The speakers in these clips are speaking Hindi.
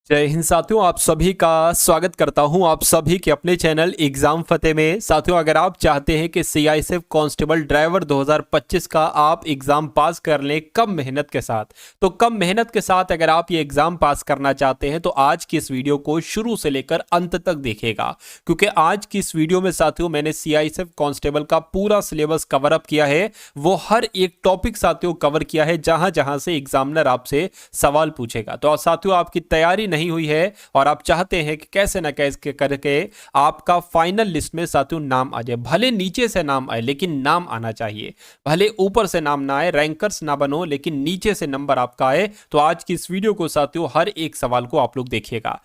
जय हिंद साथियों, आप सभी का स्वागत करता हूं आप सभी के अपने चैनल एग्जाम फतेह में। साथियों, अगर आप चाहते हैं कि सीआईएसएफ कांस्टेबल ड्राइवर 2025 का आप एग्जाम पास कर लें कम मेहनत के साथ, तो कम मेहनत के साथ अगर आप ये एग्जाम पास करना चाहते हैं तो आज की इस वीडियो को शुरू से लेकर अंत तक देखिएगा, क्योंकि आज की इस वीडियो में साथियों मैंने सीआईएसएफ कांस्टेबल का पूरा सिलेबस कवर अप किया है। वो हर एक टॉपिक साथियों कवर किया है जहां जहां से एग्जामिनर आपसे सवाल पूछेगा। तो साथियों, आपकी तैयारी नहीं हुई है और आप चाहते हैं कि कैसे ना कैसे करके आपका फाइनल लिस्ट में साथियों नाम आ जाए, भले नीचे से नाम आए लेकिन नाम आना चाहिए। भले ऊपर से नाम ना आए, रैंकर्स ना बनो, लेकिन नीचे से नंबर आपका आए। तो आज की इस वीडियो को साथियों हर एक सवाल को आप लोग देखिएगा।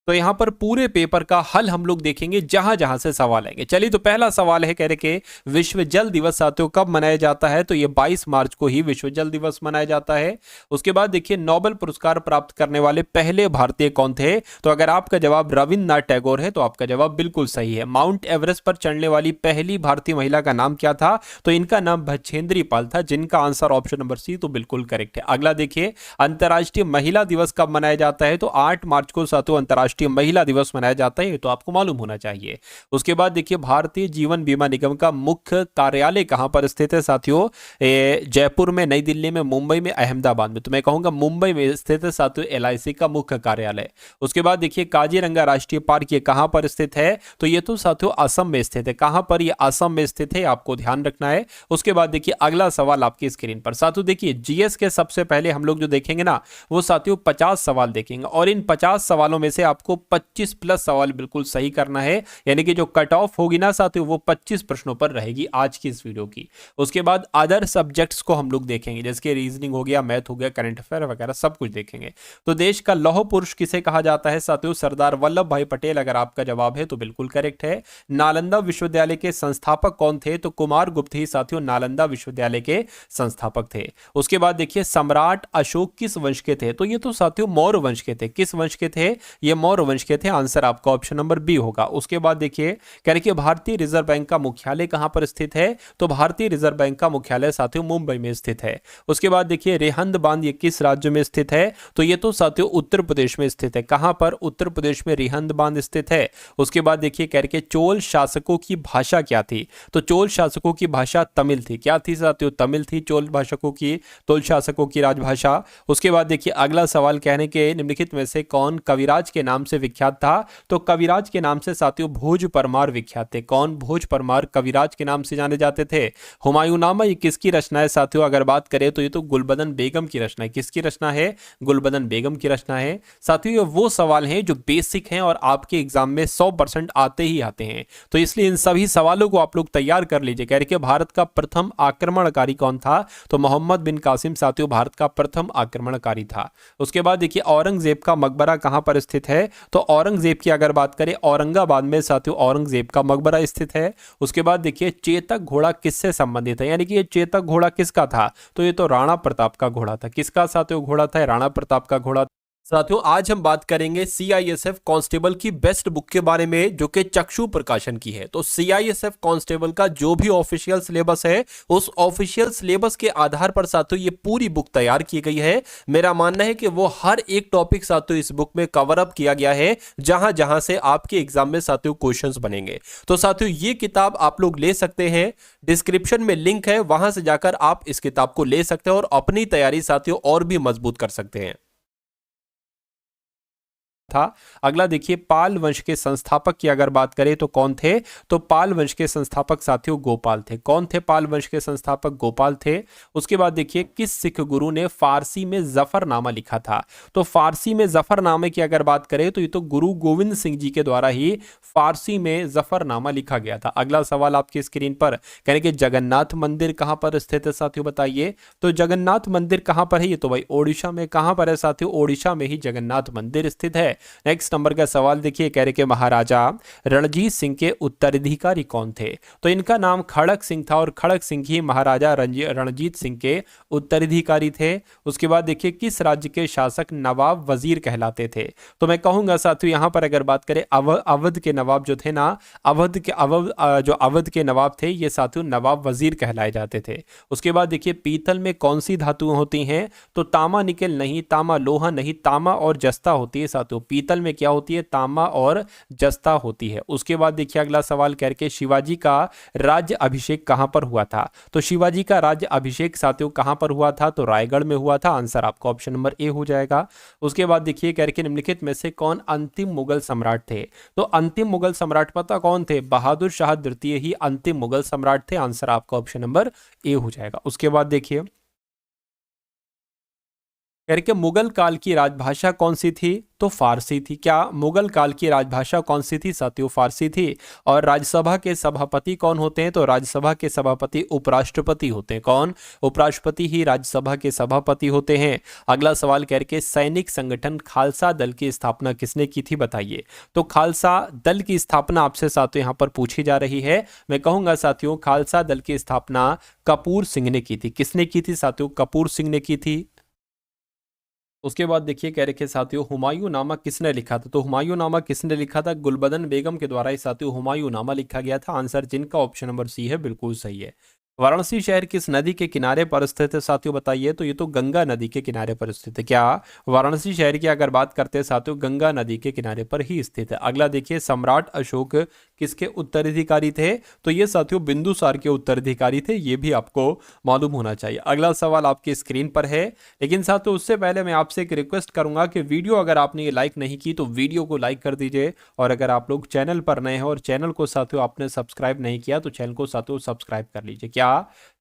तो यहां पर पूरे पेपर का हल हम लोग देखेंगे जहां जहां से सवाल आएंगे। चलिए, तो पहला सवाल है कह रहे कि विश्व जल दिवस साथियों कब मनाया जाता है? तो ये 22 मार्च को ही विश्व जल दिवस मनाया जाता है। उसके बाद देखिए, नोबेल पुरस्कार प्राप्त करने वाले पहले भारतीय कौन थे? तो अगर आपका जवाब रविन्द्रनाथ टैगोर है तो आपका जवाब बिल्कुल सही है। माउंट एवरेस्ट पर चढ़ने वाली पहली भारतीय महिला का नाम क्या था? तो इनका नाम बछेंद्री पाल था, जिनका आंसर ऑप्शन नंबर सी तो बिल्कुल करेक्ट है। अगला देखिए, अंतर्राष्ट्रीय महिला दिवस कब मनाया जाता है? तो 8 मार्च को साथियों अंतर्राष्ट्रीय महिला दिवस मनाया जाता है, तो आपको मालूम होना चाहिए। उसके बाद देखिए, भारतीय जीवन बीमा निगम का मुख्य कार्यालय कहां पर स्थित है साथियों? जयपुर में, नई दिल्ली में, मुंबई में, अहमदाबाद में। तो मैं कहूंगा मुंबई में स्थित है साथियों एलआईसी का मुख्य कार्यालय। उसके बाद देखिए, काजीरंगा राष्ट्रीय पार्क ये कहां पर स्थित है? तो ये तो साथियों असम में स्थित है। कहां पर? ये असम में स्थित है, आपको ध्यान रखना है। उसके बाद देखिए, अगला सवाल आपकी स्क्रीन पर साथियों देखिए, जीएस के सबसे पहले हम लोग जो देखेंगे ना, वो साथियों 50 सवाल देखेंगे और इन 50 सवालों में से आपको 25 प्लस सवाल बिल्कुल सही करना है। यानी कि जो कट ऑफ होगी ना साथियों, वो 25 प्रश्नों पर रहेगी आज की इस वीडियो की। उसके बाद अदर सब्जेक्ट्स को हम लोग देखेंगे, जैसे कि रीजनिंग हो गया, मैथ हो गया, करंट अफेयर वगैरह सब कुछ देखेंगे। तो देश का लौह पुरुष किसे कहा जाता है साथियों? सरदार वल्लभ भाई पटेल। अगर आपका जवाब है तो बिल्कुल करेक्ट है। नालंदा विश्वविद्यालय के संस्थापक कौन थे? तो कुमार गुप्त ही साथियों नालंदा विश्वविद्यालय के संस्थापक थे। उसके बाद देखिए, सम्राट अशोक किस वंश के थे? तो ये तो साथियों मौर्य वंश के थे। किस वंश के थे? ये मौर्य वंश के थे। आंसर आपका ऑप्शन नंबर बी होगा। उसके बाद देखिए, कह रहे कि भारतीय रिजर्व बैंक का मुख्यालय कहां पर स्थित है? तो भारतीय रिजर्व बैंक का मुख्यालय साथियों मुंबई में स्थित है। उसके बाद देखिए, रेहंद बांध ये किस राज्य में स्थित है? तो ये तो साथियों उत्तर प्रदेश में स्थित है। कहां पर? उत्तर प्रदेश में रेहंद बांध स्थित है। उसके बाद देखिए, कह रहे कि चोल शासकों की भाषा क्या थी? तो चोल शासकों की भाषा तमिल थी। क्या थी साथियों? तमिल थी चोल शासकों की राजभाषा। उसके बाद देखिए, अगला सवाल कहने के निम्नलिखित में से कौन कविराज के नाम से विख्यात था? तो कविराज के नाम से साथियों भोज परमार विख्यात थे। कौन? भोज परमार कविराज के नाम से जाने जाते थे। हुमायूंनामा ये किसकी रचना है साथियों? अगर बात करें तो ये तो गुलबदन बेगम की रचना है। किसकी रचना है? गुलबदन बेगम की रचना है। साथियों, ये वो सवाल हैं जो बेसिक हैं और आपके एग्जाम में 100% आते ही आते हैं, तो इसलिए इन सभी सवालों को आप लोग तैयार कर लीजिए। कह रहे कि भारत का प्रथम आक्रमणकारी कौन था? तो मोहम्मद बिन कासिम साथियों भारत का प्रथम आक्रमणकारी था। उसके बाद देखिए, औरंगजेब का मकबरा कहां पर स्थित है? तो औरंगजेब की अगर बात करें, औरंगाबाद में साथियों औरंगजेब का मकबरा स्थित है। उसके बाद देखिए, चेतक घोड़ा किससे संबंधित है? यानी कि ये चेतक घोड़ा किसका था? तो ये तो राणा प्रताप का घोड़ा था। किसका साथियों घोड़ा था? राणा प्रताप का घोड़ा। साथियों, आज हम बात करेंगे सीआईएसएफ कांस्टेबल की बेस्ट बुक के बारे में, जो कि चक्षु प्रकाशन की है। तो सीआईएसएफ कांस्टेबल का जो भी ऑफिशियल सिलेबस है, उस ऑफिशियल सिलेबस के आधार पर साथियों ये पूरी बुक तैयार की गई है। मेरा मानना है कि वो हर एक टॉपिक साथियों इस बुक में कवर अप किया गया है, जहां जहां से आपके एग्जाम में साथियों क्वेश्चंस बनेंगे। तो साथियों, ये किताब आप लोग ले सकते हैं, डिस्क्रिप्शन में लिंक है, वहां से जाकर आप इस किताब को ले सकते हैं और अपनी तैयारी साथियों और भी मजबूत कर सकते हैं। था। अगला देखिए, पाल वंश के संस्थापक की अगर बात करें तो कौन थे? तो पाल वंश के संस्थापक साथियों गोपाल थे। कौन थे पाल वंश के संस्थापक? गोपाल थे। उसके बाद देखिए, किस सिख गुरु ने फारसी में जफरनामा लिखा था? तो फारसी में जफरनामे की अगर बात करें तो ये तो गुरु गोविंद सिंह जी के द्वारा ही फारसी में जफरनामा लिखा गया था। अगला सवाल आपकी स्क्रीन पर, कहने कि जगन्नाथ मंदिर कहां पर स्थित है साथियों बताइए? तो जगन्नाथ मंदिर कहां पर है? ये तो भाई ओडिशा में। कहां पर है साथियों? ओडिशा में ही जगन्नाथ मंदिर स्थित है। नेक्स्ट नंबर का सवाल देखिए, कह रहे कि महाराजा रणजीत सिंह के उत्तराधिकारी कौन थे? तो इनका नाम खड़क सिंह था और खड़क सिंह ही महाराजा रणजीत सिंह के उत्तराधिकारी थे। उसके बाद देखिए, किस राज्य के शासक नवाब वजीर कहलाते थे? तो मैं कहूंगा साथियों यहाँ पर अगर बात करें अवध के नवाब जो थे ना, जो अवध के नवाब थे ये साथियों नवाब वजीर कहलाए जाते थे। उसके बाद देखिए, पीतल में कौन सी धातुएं होती हैं? तो तांबा निकेल नहीं, तांबा लोहा नहीं, तांबा और जस्ता होती है साथियों। पीतल में क्या होती है? तांबा और जस्ता होती है। उसके बाद देखिए अगला सवाल करके, शिवाजी का राज्य अभिषेक कहां पर हुआ था? तो शिवाजी का राज्य अभिषेक साथियों कहां पर हुआ था? तो रायगढ़ में हुआ था। आंसर आपका ऑप्शन नंबर ए हो जाएगा। उसके बाद देखिए करके, निम्नलिखित में से कौन अंतिम मुगल सम्राट थे? तो अंतिम मुगल सम्राट पता कौन थे? बहादुर शाह द्वितीय ही अंतिम मुगल सम्राट थे। आंसर आपका ऑप्शन नंबर ए हो जाएगा। उसके बाद देखिए करके, मुगल काल की राजभाषा कौन सी थी? तो फारसी थी। क्या मुगल काल की राजभाषा कौन सी थी साथियों? फारसी थी। और राज्यसभा के सभापति कौन होते हैं? तो राज्यसभा के सभापति उपराष्ट्रपति होते हैं। कौन? उपराष्ट्रपति ही राज्यसभा के सभापति होते हैं। अगला सवाल करके, सैनिक संगठन खालसा दल की स्थापना किसने की थी? बताइए। तो खालसा दल की स्थापना आपसे साथियों यहां पर पूछी जा रही है। मैं कहूंगा साथियों खालसा दल की स्थापना कपूर सिंह ने की थी। किसने की थी साथियों? कपूर सिंह ने की थी। उसके बाद देखिए कह रखे साथियों, हुमायूं नामा किसने लिखा था? तो हुमायूं नामा किसने लिखा था? गुलबदन बेगम के द्वारा ही साथियों हुमायूं नामा लिखा गया था। आंसर जिनका ऑप्शन नंबर सी है बिल्कुल सही है। वाराणसी शहर किस नदी के किनारे पर स्थित है साथियों? बताइए। तो ये तो गंगा नदी के किनारे पर स्थित है। क्या वाराणसी शहर की अगर बात करते हैं साथियों, गंगा नदी के किनारे पर ही स्थित है। अगला देखिए, सम्राट अशोक किसके उत्तराधिकारी थे? तो ये साथियों बिंदुसार के उत्तराधिकारी थे। ये भी आपको मालूम होना चाहिए। अगला सवाल आपकी स्क्रीन पर है, लेकिन साथियों उससे पहले मैं आपसे एक रिक्वेस्ट करूंगा कि वीडियो अगर आपने ये लाइक नहीं की तो वीडियो को लाइक कर दीजिए। और अगर आप लोग चैनल पर नए हैं और चैनल को साथियों आपने सब्सक्राइब नहीं किया तो चैनल को साथियों सब्सक्राइब कर लीजिए। क्या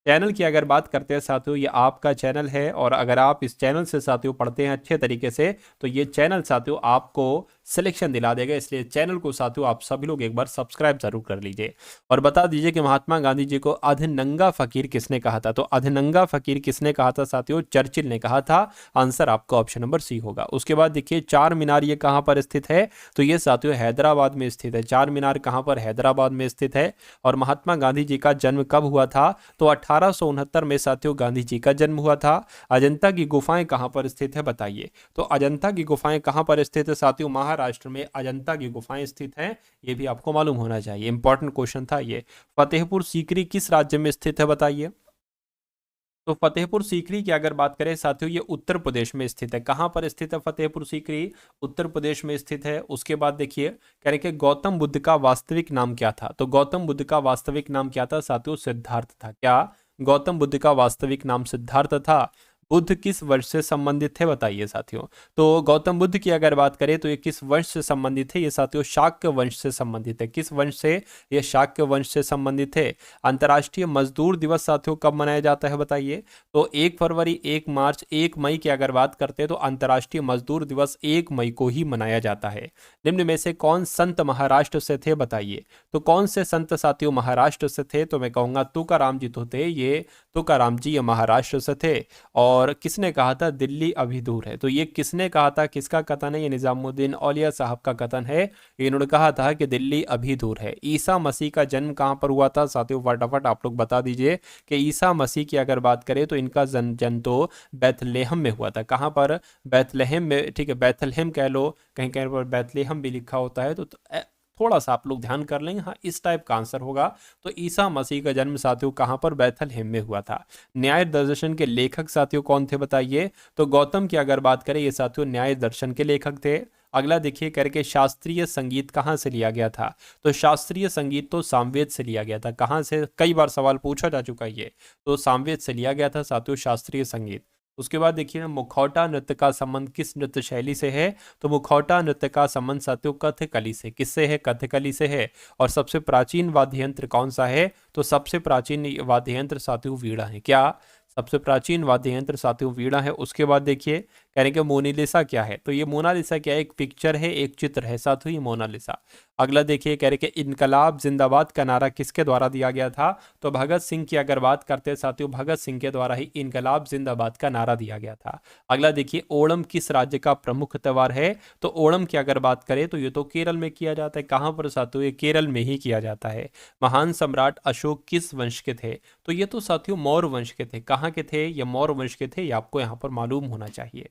चैनल की अगर बात करते हैं साथियों, ये आपका चैनल है और अगर आप इस चैनल से साथियों पढ़ते हैं अच्छे तरीके से तो ये चैनल साथियों आपको सिलेक्शन दिला देगा। इसलिए चैनल को साथियों आप सभी लोग एक बार सब्सक्राइब जरूर कर लीजिए। और बता दीजिए कि महात्मा गांधी जी को अधनंगा फकीर किसने कहा था? तो अधनंगा फकीर किसने कहा था साथियों? चर्चिल ने कहा था। आंसर आपका ऑप्शन नंबर सी होगा। उसके बाद देखिए, चार मीनार ये कहां पर स्थित है? तो ये साथियों हैदराबाद में स्थित है। चार मीनार कहां पर? हैदराबाद में स्थित है। और महात्मा गांधी जी का जन्म कब हुआ था? तो 1869 में साथियों गांधी जी का जन्म हुआ था। अजंता की गुफाएं कहां पर स्थित है? बताइए। तो अजंता की गुफाएं कहां पर स्थित है साथियों? महाराष्ट्र में अजंता की गुफाएं स्थित हैं। ये भी आपको मालूम होना चाहिए, इंपॉर्टेंट क्वेश्चन था ये। फतेहपुर सीकरी किस राज्य में स्थित है? बताइए। तो फतेहपुर सीकरी की अगर बात करें साथियों, ये उत्तर प्रदेश में स्थित है। कहां पर स्थित है फतेहपुर सीकरी? उत्तर प्रदेश में स्थित है। उसके बाद देखिए कह रहे कि गौतम बुद्ध का वास्तविक नाम क्या था? तो गौतम बुद्ध का वास्तविक नाम क्या था साथियों? सिद्धार्थ था। क्या गौतम बुद्ध का वास्तविक नाम सिद्धार्थ था? बुद्ध किस वर्ष से संबंधित थे? बताइए साथियों। तो गौतम बुद्ध की अगर बात करें तो ये किस वंश से संबंधित है? ये साथियों शाक्य वंश से संबंधित है। किस वंश से? ये शाक्य वंश से संबंधित है। अंतर्राष्ट्रीय मजदूर दिवस साथियों कब मनाया जाता है? बताइए। तो 1 फरवरी, 1 मार्च, 1 मई की अगर बात करते हैं तो अंतर्राष्ट्रीय मजदूर दिवस 1 मई को ही मनाया जाता है। निम्न में से कौन संत महाराष्ट्र से थे? बताइए। तो कौन से संत साथियों महाराष्ट्र से थे? तो मैं कहूंगा तुकाराम जी तो थे। ये तुकाराम जी ये महाराष्ट्र से थे। और किसने कहा था दिल्ली अभी दूर है? तो ये किसने कहा था? किसका कथन है? ये निजामुद्दीन औलिया साहब का कथन है। इन्होंने कहा था कि दिल्ली अभी दूर है। ईसा मसीह का जन्म कहां पर हुआ था साथियों? फटाफट आप लोग बता दीजिए कि ईसा मसीह की अगर बात करें तो इनका जन्म तो बैथलेहम में हुआ था। कहां पर? बैथलेहम में। ठीक है, बैथलेहम कह लो, कहीं कहीं पर बैथलेहम भी लिखा होता है तो थोड़ा सा आप लोग ध्यान कर लेंगे। हाँ, इस टाइप का आंसर होगा। तो ईसा मसीह का जन्म साथियों कहां पर? बैथलहेम में हुआ था। न्याय दर्शन के लेखक साथियों कौन थे? बताइए। तो गौतम की अगर बात करें ये साथियों न्याय दर्शन के लेखक थे। अगला देखिए करके, शास्त्रीय संगीत कहां से लिया गया था? तो शास्त्रीय संगीत तो सामवेद से लिया गया था। कहां से? कई बार सवाल पूछा जा चुका है ये। तो सामवेद से लिया गया था साथियों शास्त्रीय संगीत। उसके बाद देखिए, मुखौटा नृत्य का संबंध किस नृत्य शैली से है? तो मुखौटा नृत्य का संबंध साथियों कथकली से। किससे है? कथकली से है। और सबसे प्राचीन वाद्य यंत्र कौन सा है? तो सबसे प्राचीन वाद्य यंत्र साथियों वीणा है। क्या सबसे प्राचीन वाद्य यंत्र साथियों वीणा है? उसके बाद देखिए कह रहे हैं कि मोनालिसा क्या है, तो ये मोनालिसा क्या है, एक पिक्चर है, एक चित्र है साथियों, ये मोनालिसा। अगला देखिए, कह रहे कि इनकलाब जिंदाबाद का नारा किसके द्वारा दिया गया था, तो भगत सिंह की अगर बात करते हैं साथियों, भगत सिंह के द्वारा ही इनकलाब जिंदाबाद का नारा दिया गया था। अगला देखिए, ओणम किस राज्य का प्रमुख त्योहार है, तो ओणम की अगर बात करें तो ये तो केरल में किया जाता है। कहाँ पर साथियों, ये केरल में ही किया जाता है। महान सम्राट अशोक किस वंश के थे, तो ये तो साथियों मौर्य वंश के थे। कहाँ के थे, ये मौर्य वंश के थे, ये आपको यहाँ पर मालूम होना चाहिए।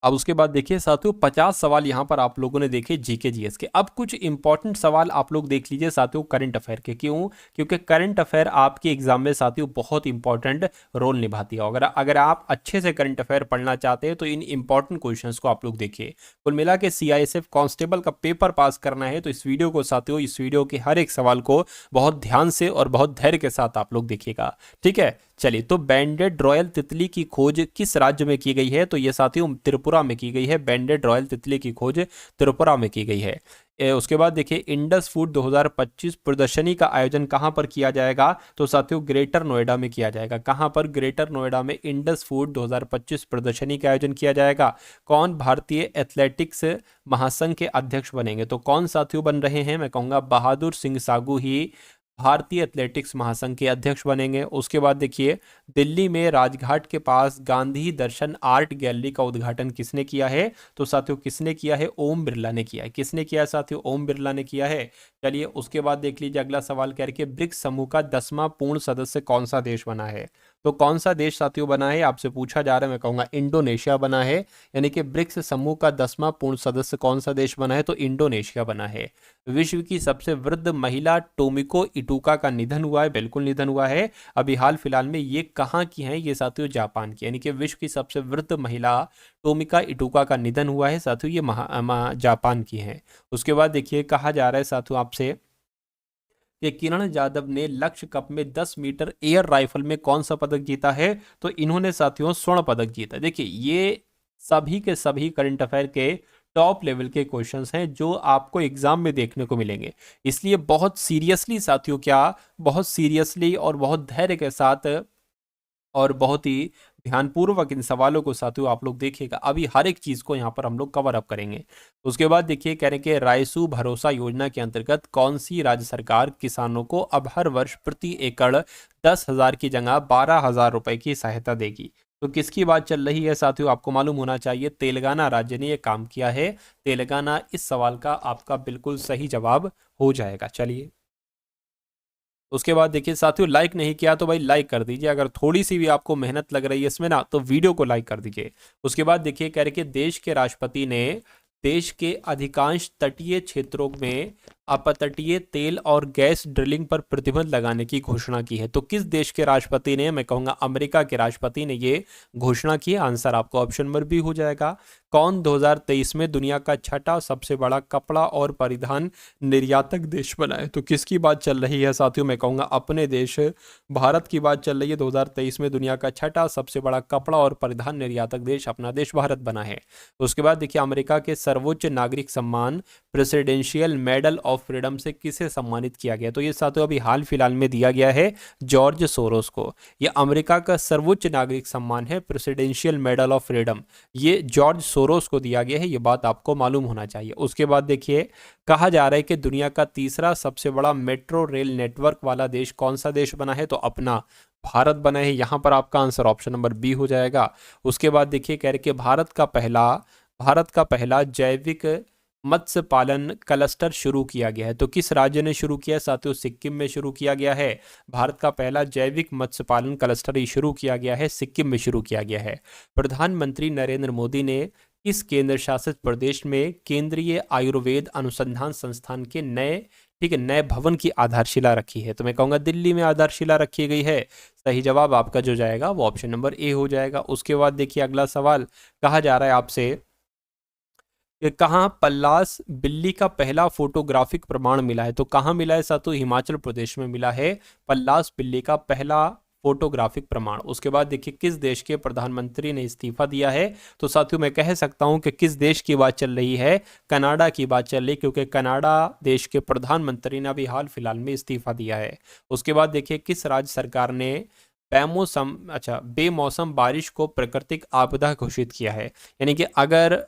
अब उसके बाद देखिए साथियों, 50 सवाल यहाँ पर आप लोगों ने देखे जीके जीएस के। अब कुछ इंपॉर्टेंट सवाल आप लोग देख लीजिए साथियों करंट अफेयर के। क्यों, क्योंकि करंट अफेयर आपके एग्जाम में साथियों बहुत इंपॉर्टेंट रोल निभाती है। अगर आप अच्छे से करंट अफेयर पढ़ना चाहते हैं तो इन इंपॉर्टेंट क्वेश्चंस को आप लोग देखिए। कुल मिला के सीआईएसएफ कांस्टेबल का पेपर पास करना है तो इस वीडियो को साथियों, इस वीडियो के हर एक सवाल को बहुत ध्यान से और बहुत धैर्य के साथ आप लोग देखिएगा, ठीक है। चलिए, तो बैंडेड रॉयल तितली की खोज किस राज्य में की गई है, तो ये साथियों त्रिपुरा में की गई है। बैंडेड रॉयल तितली की खोज त्रिपुरा में की गई है। उसके बाद देखिए, इंडस फूड 2025 प्रदर्शनी का आयोजन कहां पर किया जाएगा, तो साथियों ग्रेटर नोएडा में किया जाएगा। कहां पर, ग्रेटर नोएडा में इंडस फूड 2025 प्रदर्शनी का आयोजन किया जाएगा। कौन भारतीय एथलेटिक्स महासंघ के अध्यक्ष बनेंगे, तो कौन साथियों बन रहे हैं, मैं कहूंगा बहादुर सिंह सागू ही भारतीय एथलेटिक्स महासंघ के अध्यक्ष बनेंगे। उसके बाद देखिए, दिल्ली में राजघाट के पास गांधी दर्शन आर्ट गैलरी का उद्घाटन किसने किया है, तो साथियों किसने किया है, ओम बिरला ने किया है। किसने किया है साथियों, ओम बिरला ने किया है। चलिए, उसके बाद देख लीजिए अगला सवाल कह रहे ब्रिक्स समूह का 10वां पूर्ण सदस्य कौन सा देश बना है, तो कौन सा देश साथियों बना है, आपसे पूछा जा रहा है। मैं कहूंगा इंडोनेशिया बना है। यानी कि ब्रिक्स समूह का 10वां पूर्ण सदस्य कौन सा देश बना है, तो इंडोनेशिया बना है। विश्व की सबसे वृद्ध महिला टोमिको इटूका का निधन हुआ है, बिल्कुल निधन हुआ है। अभी हाल फिलहाल में ये कहाँ की हैं, ये साथियों जापान की। यानी कि विश्व की सबसे वृद्ध महिला टोमिका इटूका का निधन हुआ है साथियों, ये जापान की हैं। उसके बाद देखिए, कहा जा रहा है साथियों आपसे कि किरण यादव ने लक्ष्य कप में 10 मीटर एयर राइफल में कौन सा पदक जीता है, तो इन्होंने साथियों स्वर्ण पदक जीता। देखिए, ये सभी के सभी करंट अफेयर के टॉप लेवल के क्वेश्चंस हैं जो आपको एग्जाम में देखने को मिलेंगे। इसलिए बहुत सीरियसली साथियों, क्या बहुत सीरियसली और बहुत धैर्य के साथ और बहुत ही ध्यानपूर्वक इन सवालों को साथियों आप लोग देखिएगा। अभी हर एक चीज को यहाँ पर हम लोग कवर अप करेंगे। उसके बाद देखिए, कह रहे हैं कि रायसू भरोसा योजना के अंतर्गत कौन सी राज्य सरकार किसानों को अब हर वर्ष प्रति एकड़ 10,000 की जगह 12,000 रुपए की सहायता देगी, तो किसकी बात चल रही है साथियों, आपको मालूम होना चाहिए। तेलंगाना राज्य ने यह काम किया है। तेलंगाना इस सवाल का आपका बिल्कुल सही जवाब हो जाएगा। चलिए, उसके बाद देखिए साथियों, लाइक नहीं किया तो भाई लाइक कर दीजिए। अगर थोड़ी सी भी आपको मेहनत लग रही है इसमें ना, तो वीडियो को लाइक कर दीजिए। उसके बाद देखिए, कह रहे कि देश के राष्ट्रपति ने देश के अधिकांश तटीय क्षेत्रों में अपतटीय तेल और गैस ड्रिलिंग पर प्रतिबंध लगाने की घोषणा की है। तो किस देश के राष्ट्रपति ने, मैं कहूंगा अमेरिका के राष्ट्रपति ने ये घोषणा की है। आंसर आपको ऑप्शन नंबर बी हो जाएगा। कौन 2023 में दुनिया का छठा सबसे बड़ा कपड़ा और परिधान निर्यातक देश बना है, तो किसकी बात चल रही है साथियों, मैं कहूंगा अपने देश भारत की बात चल रही है। 2023 में दुनिया का छठा सबसे बड़ा कपड़ा और परिधान निर्यातक देश अपना देश भारत बना है। उसके बाद देखिए, अमेरिका के सर्वोच्च नागरिक सम्मान प्रेसिडेंशियल मेडल ऑफ फ्रीडम से किसे सम्मानित किया गया, तो ये साथियों अभी हाल फिलहाल में दिया गया है जॉर्ज सोरोस को। ये अमेरिका का सर्वोच्च नागरिक सम्मान है प्रेसिडेंशियल मेडल ऑफ फ्रीडम, ये जॉर्ज सोरोस को दिया गया है। ये बात आपको मालूम होना चाहिए। उसके बाद देखिए, कहा जा रहा है कि दुनिया का तीसरा सबसे बड़ा मेट्रो रेल नेटवर्क वाला देश कौन सा देश बना है, तो अपना भारत बना है। यहां पर आपका आंसर ऑप्शन नंबर बी हो जाएगा। उसके बाद देखिए, कह रहे कि भारत का पहला जैविक मत्स्य पालन क्लस्टर शुरू किया गया है, तो किस राज्य ने शुरू किया है साथियों, सिक्किम में शुरू किया गया है। भारत का पहला जैविक मत्स्य पालन क्लस्टर ही शुरू किया गया है, सिक्किम में शुरू किया गया है। प्रधानमंत्री नरेंद्र मोदी ने किस केंद्र शासित प्रदेश में केंद्रीय आयुर्वेद अनुसंधान संस्थान के नए भवन की आधारशिला रखी है, तो मैं कहूंगा दिल्ली में आधारशिला रखी गई है। सही जवाब आपका जो जाएगा वो ऑप्शन नंबर ए हो जाएगा। उसके बाद देखिए, अगला सवाल कहा जा रहा है आपसे कि कहाँ पल्लास बिल्ली का पहला फोटोग्राफिक प्रमाण मिला है, तो कहाँ मिला है साथियों, हिमाचल प्रदेश में मिला है पल्लास बिल्ली का पहला फोटोग्राफिक प्रमाण। उसके बाद देखिए, किस देश के प्रधानमंत्री ने इस्तीफा दिया है, तो साथियों मैं कह सकता हूं कि किस देश की बात चल रही है, कनाडा की बात चल रही है, क्योंकि कनाडा देश के प्रधानमंत्री ने अभी हाल फिलहाल में इस्तीफा दिया है। उसके बाद देखिए, किस राज्य सरकार ने बेमौसम बारिश को प्राकृतिक आपदा घोषित किया है। यानी कि अगर,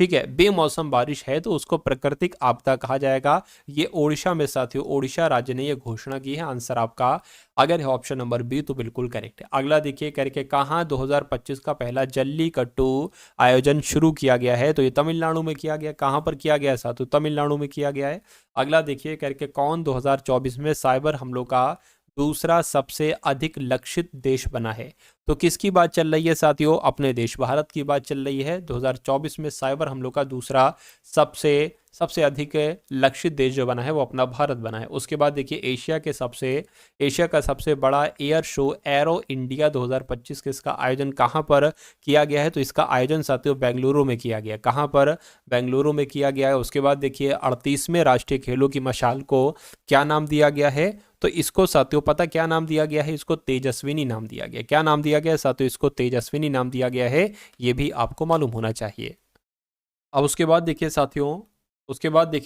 ठीक है, बेमौसम बारिश है तो उसको प्राकृतिक आपदा कहा जाएगा। ये ओडिशा में साथियों, ओडिशा राज्य ने ये घोषणा की है। आंसर आपका अगर है ऑप्शन नंबर बी तो बिल्कुल करेक्ट है। अगला देखिए करके, कहाँ 2025 का पहला जल्लीकट्टू आयोजन शुरू किया गया है? तो ये तमिलनाडु में किया गया। कहाँ पर किया गया है साथियों? तमिलनाडु में किया गया है। अगला देखिए करके, कौन 2024 में साइबर हमलों का दूसरा सबसे अधिक लक्षित देश बना है? तो किसकी बात चल रही है साथियों? अपने देश भारत की बात चल रही है। 2024 में साइबर हमलों का दूसरा सबसे सबसे अधिक लक्षित देश जो बना है वो अपना भारत बना है। उसके बाद देखिए, एशिया का सबसे बड़ा एयर शो एरो इंडिया 2025 के इसका आयोजन कहाँ पर किया गया है? तो इसका आयोजन साथियों बेंगलुरु में किया गया। कहाँ पर? बेंगलुरु में किया गया है। उसके बाद देखिए, 38वें राष्ट्रीय खेलों की मशाल को क्या नाम दिया गया है? तो इसको साथियों पता क्या नाम दिया गया है? इसको तेजस्विनी नाम दिया गया। क्या नाम दिया गया है साथियों? इसको तेजस्विनी नाम दिया गया है। ये भी आपको मालूम होना चाहिए। अब उसके बाद देखिए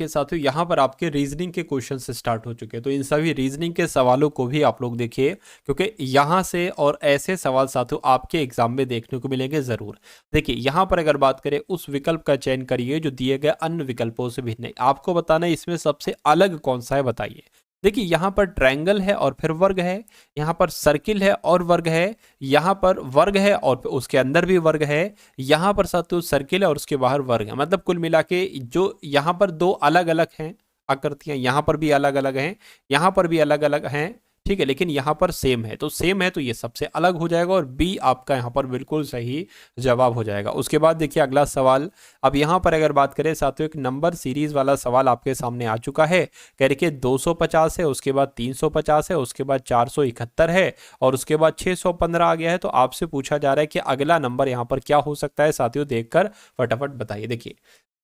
साथियों, यहाँ पर आपके रीजनिंग के क्वेश्चन से स्टार्ट हो चुके हैं। तो इन सभी रीजनिंग के सवालों को भी आप लोग देखिए, क्योंकि यहाँ से और ऐसे सवाल साथियों आपके एग्जाम में देखने को मिलेंगे ज़रूर। देखिए यहाँ पर अगर बात करें, उस विकल्प का चयन करिए जो दिए गए अन्य विकल्पों से भिन्न है। आपको बताना है इसमें सबसे अलग कौन सा है, बताइए। देखिए यहाँ पर ट्रायंगल है और फिर वर्ग है, यहाँ पर सर्किल है और वर्ग है, यहाँ पर वर्ग है और उसके अंदर भी वर्ग है, यहाँ पर साथियों सर्किल है और उसके बाहर वर्ग है। मतलब कुल मिला के जो यहाँ पर दो अलग अलग हैं आकृतियां, यहाँ पर भी अलग अलग हैं, यहाँ पर भी अलग अलग हैं, ठीक है, लेकिन यहाँ पर सेम है। तो सेम है तो ये सबसे अलग हो जाएगा और बी आपका यहाँ पर बिल्कुल सही जवाब हो जाएगा। उसके बाद देखिए अगला सवाल। अब यहाँ पर अगर बात करें साथियों, एक नंबर सीरीज वाला सवाल आपके सामने आ चुका है। कह रहे कि 250 है, उसके बाद 350 है, उसके बाद 471 है और उसके बाद 615 आ गया है। तो आपसे पूछा जा रहा है कि अगला नंबर यहाँ पर क्या हो सकता है साथियों, देखकर फटाफट बताइए। देखिए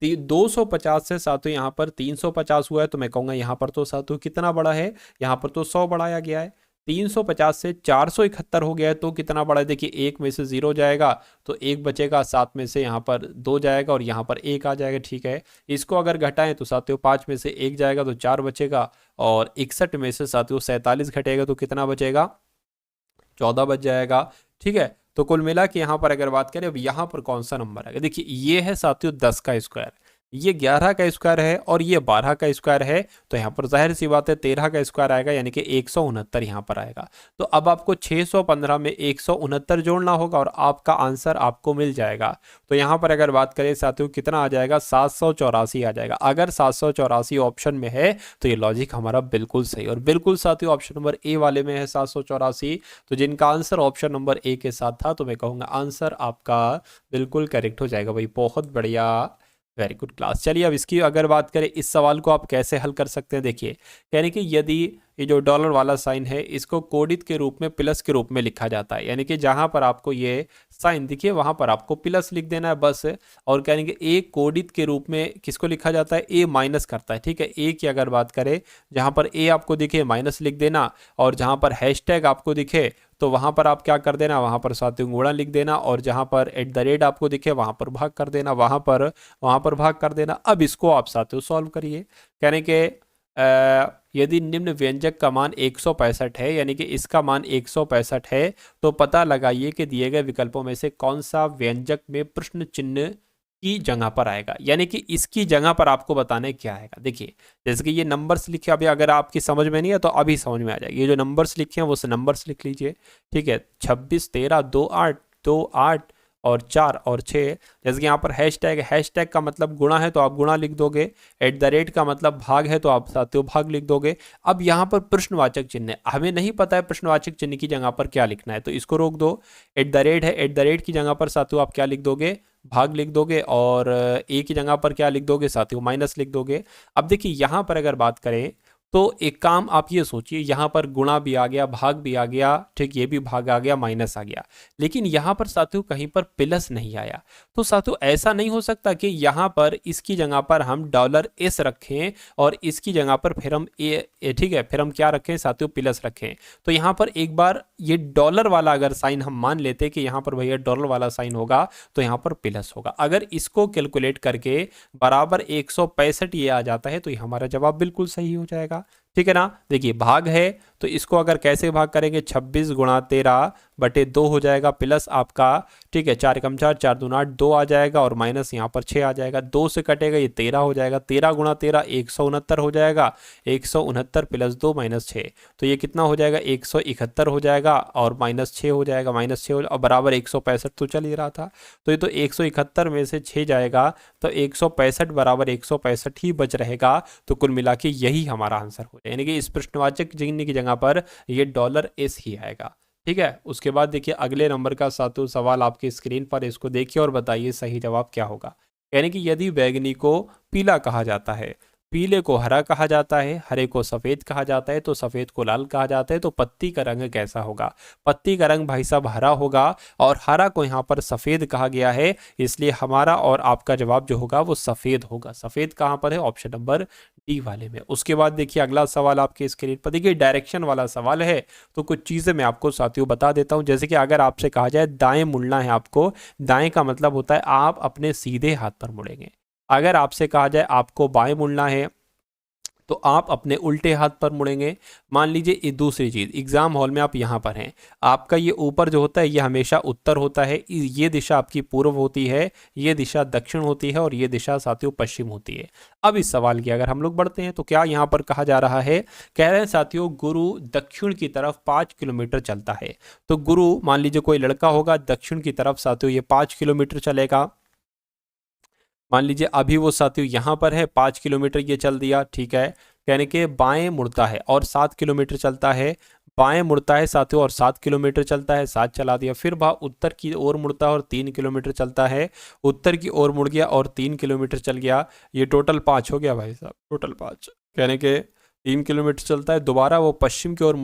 250 से साथियों यहाँ पर 350 हुआ है, तो मैं कहूँगा यहाँ पर तो साथियों कितना बड़ा है? यहाँ पर तो 100 बढ़ाया गया है। 350 से 471 हो गया है तो कितना बड़ा है? देखिए एक में से 0 जाएगा तो एक बचेगा, 7 में से यहाँ पर 2 जाएगा और यहाँ पर 1 आ जाएगा, ठीक है। इसको अगर घटाएं तो साथियों 5 में से 1 जाएगा तो 4 बचेगा और 61 में से साथियों 47 घटेगा तो कितना बचेगा? 14 बच जाएगा, ठीक है। तो कुल मिला के यहाँ पर अगर बात करें, अब यहाँ पर कौन सा नंबर आएगा? देखिए ये है साथियों 10 का स्क्वायर, ये 11 का स्क्वायर है और ये 12 का स्क्वायर है। तो यहाँ पर जाहिर सी बात है 13 का स्क्वायर आएगा, यानी कि 169 यहाँ पर आएगा। तो अब आपको 615 में 169 जोड़ना होगा और आपका आंसर आपको मिल जाएगा। तो यहाँ पर अगर बात करें साथियों कितना आ जाएगा? 784 आ जाएगा। अगर 784 ऑप्शन में है तो ये लॉजिक हमारा बिल्कुल सही, और बिल्कुल साथियों ऑप्शन नंबर ए वाले में है 784। तो जिनका आंसर ऑप्शन नंबर ए के साथ था, तो मैं कहूँगा आंसर आपका बिल्कुल करेक्ट हो जाएगा भाई। बहुत बढ़िया, वेरी गुड क्लास। चलिए अब इसकी अगर बात करें, इस सवाल को आप कैसे हल कर सकते हैं। देखिए यानी कि यदि ये जो डॉलर वाला साइन है इसको कोडित के रूप में प्लस के रूप में लिखा जाता है, यानी कि जहां पर आपको ये साइन दिखे वहां पर आपको प्लस लिख देना है बस। और कहेंगे ए कोडित के रूप में किसको लिखा जाता है? ए माइनस करता है, ठीक है। ए की अगर बात करें, जहां पर ए आपको दिखे माइनस लिख देना, और जहां पर हैशटैग आपको दिखे तो वहां पर आप क्या कर देना? वहां पर साथियों गुणा लिख देना, और जहां पर @ आपको दिखे वहां पर भाग कर देना, वहां पर भाग कर देना। अब इसको आप साथियों सॉल्व करिए। कहने के यदि निम्न व्यंजक का मान 165 है, यानी कि इसका मान 165 है, तो पता लगाइए कि दिए गए विकल्पों में से कौन सा व्यंजक में प्रश्न चिन्ह की जगह पर आएगा। यानी कि इसकी जगह पर आपको बताने क्या आएगा। देखिए जैसे कि ये नंबर्स लिखे, अभी अगर आपकी समझ में नहीं है तो अभी समझ में आ जाएगा। ये जो नंबर्स लिखे हैं वो नंबर्स लिख लीजिए, ठीक है। 26 13 2 8 2 8 और 4 और 6। जैसे कि यहाँ पर हैशटैग का मतलब गुणा है तो आप गुणा लिख दोगे, @ का मतलब भाग है तो आप साथियों भाग लिख दोगे। अब यहाँ पर प्रश्नवाचक चिन्ह है, हमें नहीं पता है प्रश्नवाचक चिन्ह की जगह पर क्या लिखना है, तो इसको रोक दो। @ है, @ की जगह पर साथियों आप क्या लिख दोगे? भाग लिख दोगे, और ए की जगह पर क्या लिख दोगे साथियों? माइनस लिख दोगे। अब देखिए यहाँ पर अगर बात करें तो एक काम आप ये सोचिए, यहाँ पर गुणा भी आ गया, भाग भी आ गया, ठीक, ये भी भाग आ गया, माइनस आ गया, लेकिन यहाँ पर साथियों कहीं पर प्लस नहीं आया। तो साथियों ऐसा नहीं हो सकता कि यहाँ पर इसकी जगह पर हम $S रखें और इसकी जगह पर फिर हम ठीक है, फिर हम क्या रखें साथियों? प्लस रखें। तो यहाँ पर एक बार ये डॉलर वाला अगर साइन हम मान लेते कि यहाँ पर भैया डॉलर वाला साइन होगा तो यहाँ पर प्लस होगा। अगर इसको कैलकुलेट करके बराबर 165 ये आ जाता है तो ये हमारा जवाब बिल्कुल सही हो जाएगा, ठीक है ना। देखिए भाग है तो इसको अगर कैसे भाग करेंगे, 26 गुणा 13 बटे 2 हो जाएगा, प्लस आपका ठीक है 4 कम 4 4 दूना 8 2 आ जाएगा, और माइनस यहाँ पर 6 आ जाएगा, 2 से कटेगा ये 13 हो जाएगा, 13 गुणा 13 169 हो जाएगा, 169 प्लस 2 माइनस 6, तो ये कितना हो जाएगा 171 हो जाएगा, और माइनस 6 हो जाएगा, माइनस 6 और बराबर 165 तो चल ही रहा था, तो ये तो 171 में से 6 जाएगा तो 165 बराबर 165 ही बच रहेगा, तो कुल मिला के यही हमारा आंसर हो जाएगा, यानी कि इस प्रश्नवाचक चिन्ह की जगह पर ये $S ही आएगा। ठीक है, उसके बाद देखिए अगले नंबर का सातवां सवाल आपकी स्क्रीन पर, इसको देखिए और बताइए सही जवाब क्या होगा। यानी कि यदि बैंगनी को पीला कहा जाता है, पीले को हरा कहा जाता है, हरे को सफ़ेद कहा जाता है, तो सफ़ेद को लाल कहा जाता है, तो पत्ती का रंग कैसा होगा? पत्ती का रंग भाई साहब हरा होगा, और हरा को यहाँ पर सफ़ेद कहा गया है, इसलिए हमारा और आपका जवाब जो होगा वो सफ़ेद होगा। सफ़ेद कहाँ पर है? ऑप्शन नंबर डी वाले में। उसके बाद देखिए अगला सवाल आपके स्क्रीन पर, देखिए डायरेक्शन वाला सवाल है, तो कुछ चीज़ें मैं आपको साथियों बता देता हूँ। जैसे कि अगर आपसे कहा जाए दाएं मुड़ना है आपको, दाएं का मतलब होता है आप अपने सीधे हाथ पर मुड़ेंगे। अगर आपसे कहा जाए आपको बाएं मुड़ना है तो आप अपने उल्टे हाथ पर मुड़ेंगे। मान लीजिए ये दूसरी चीज़, एग्जाम हॉल में आप यहाँ पर हैं, आपका ये ऊपर जो होता है ये हमेशा उत्तर होता है, ये दिशा आपकी पूर्व होती है, ये दिशा दक्षिण होती है, और ये दिशा साथियों पश्चिम होती है। अब इस सवाल की अगर हम लोग बढ़ते हैं तो क्या यहाँ पर कहा जा रहा है, कह रहे हैं साथियों गुरु दक्षिण की तरफ 5 किलोमीटर चलता है। तो गुरु मान लीजिए कोई लड़का होगा, दक्षिण की तरफ साथियों ये 5 किलोमीटर चलेगा। मान लीजिए अभी वो साथियों यहाँ पर है, 5 किलोमीटर ये चल दिया, ठीक है। यानी कि बाएं मुड़ता है और 7 किलोमीटर चलता है, बाएं मुड़ता है साथियों और 7 किलोमीटर चलता है, 7 चला दिया। फिर वह उत्तर की ओर मुड़ता है और 3 किलोमीटर चलता है, उत्तर की ओर मुड़ गया और 3 किलोमीटर चल गया, ये टोटल 5 हो गया भाई साहब, टोटल 5। यानी कि 3 किलोमीटर चलता है, दोबारा वो पश्चिम की ओर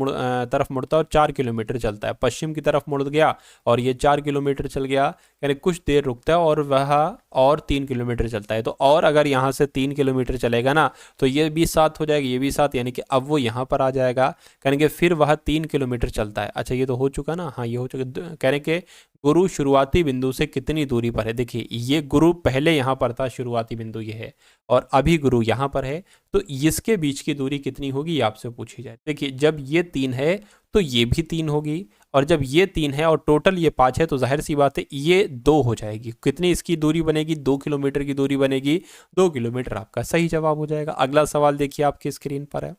तरफ मुड़ता है और 4 किलोमीटर चलता है, पश्चिम की तरफ मुड़ गया और ये 4 किलोमीटर चल गया, यानी कुछ देर रुकता है और वह और 3 किलोमीटर चलता है। तो और अगर यहाँ से 3 किलोमीटर चलेगा ना तो ये भी 7 हो जाएगा, ये भी 7, यानी कि अब वो यहाँ पर आ जाएगा, यानी कि फिर वह 3 किलोमीटर चलता है। अच्छा ये तो हो चुका ना, हाँ ये हो चुका। कहने के गुरु शुरुआती बिंदु से कितनी दूरी पर है, देखिए ये गुरु पहले यहाँ पर था, शुरुआती बिंदु ये है, और अभी गुरु यहाँ पर है, तो इसके बीच की दूरी कितनी होगी ये आपसे पूछी जाए। देखिए जब ये 3 है तो ये भी 3 होगी, और जब ये 3 है और टोटल ये 5 है तो जाहिर सी बात है ये 2 हो जाएगी। कितनी इसकी दूरी बनेगी? 2 किलोमीटर की दूरी बनेगी, 2 किलोमीटर आपका सही जवाब हो जाएगा। अगला सवाल देखिए आपकी स्क्रीन पर है।